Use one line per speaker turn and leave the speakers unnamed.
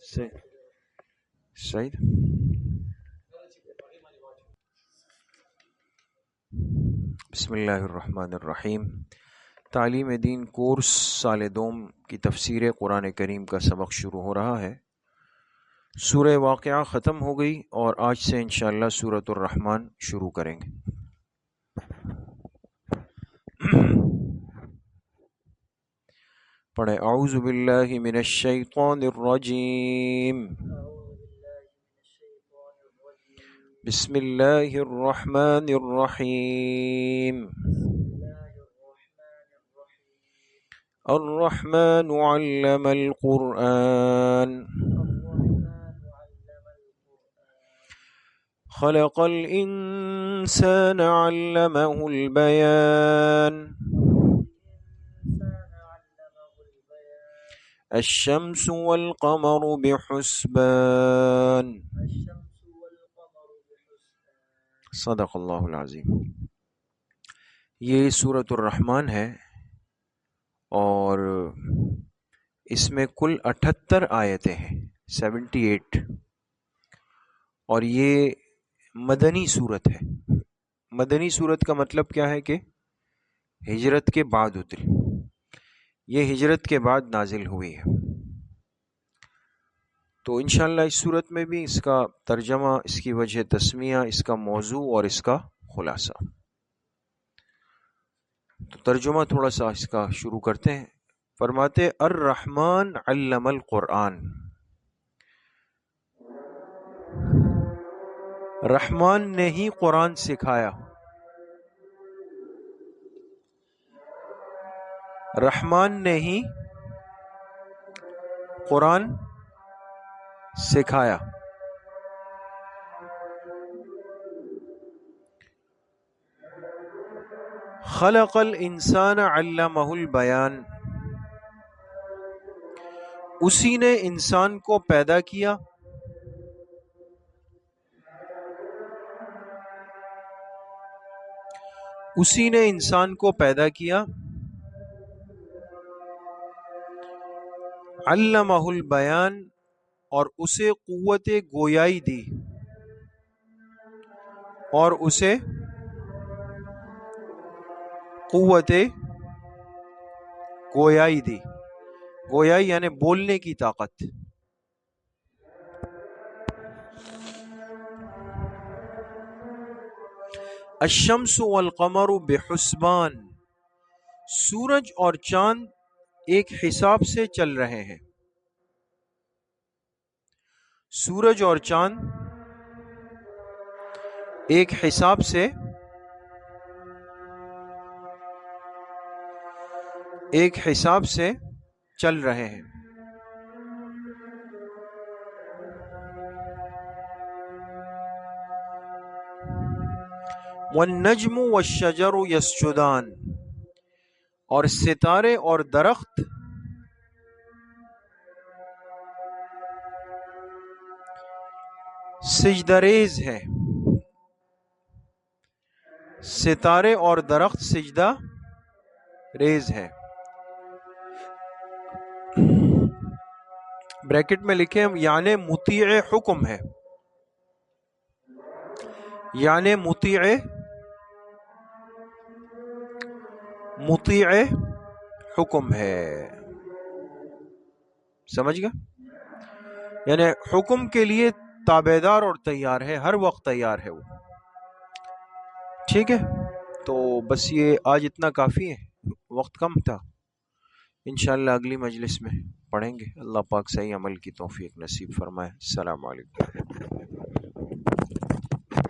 سعید بسم اللہ الرحمن الرحیم۔ تعلیم دین کورس سال دوم کی تفسیر قرآن کریم کا سبق شروع ہو رہا ہے۔ سورہ واقعہ ختم ہو گئی اور آج سے انشاءاللہ سورۃ الرحمن شروع کریں گے۔ پڑھے اعوذ باللہ من الشیطان الرجیم، بسم اللہ الرحمن الرحیم۔ الرحمن علم القرآن خلق الإنسان علمه البيان الشمس والقمر بحسبان صدق اللہ العظیم۔ یہ سورۃ الرحمن ہے اور اس میں کل 78 آیتیں ہیں، 78، اور یہ مدنی صورت ہے۔ مدنی صورت کا مطلب کیا ہے کہ ہجرت کے بعد اتری، یہ ہجرت کے بعد نازل ہوئی ہے۔ تو انشاءاللہ اس صورت میں بھی اس کا ترجمہ، اس کی وجہ تسمیہ، اس کا موضوع اور اس کا خلاصہ۔ تو ترجمہ تھوڑا سا اس کا شروع کرتے ہیں۔ فرماتے الرحمن علم القرآن، رحمان نے ہی قرآن سکھایا، رحمان نے ہی قرآن سکھایا۔ خلق الانسان علمہ البیان، اسی نے انسان کو پیدا کیا، اسی نے انسان کو پیدا کیا، علمہ البیان، اور اسے قوت گویائی دی، اور اسے قوت گویائی دی۔ گویائی یعنی بولنے کی طاقت۔ الشمس والقمر بحسبان، سورج اور چاند ایک حساب سے چل رہے ہیں، سورج اور چاند ایک حساب سے چل رہے ہیں۔ والنجم والشجر یسجدان، اور ستارے اور درخت سجدہ ریز ہے، ستارے اور درخت سجدہ ریز ہے۔ بریکٹ میں لکھیں یعنی مطیع حکم ہے، یعنی مطیع حکم ہے۔ سمجھ گیا؟ یعنی حکم کے لیے تابعدار اور تیار ہے، ہر وقت تیار ہے وہ۔ ٹھیک ہے، تو بس یہ آج اتنا کافی ہے، وقت کم تھا۔ انشاءاللہ اگلی مجلس میں پڑھیں گے۔ اللہ پاک صحیح عمل کی توفیق نصیب فرمائے۔ السلام علیکم۔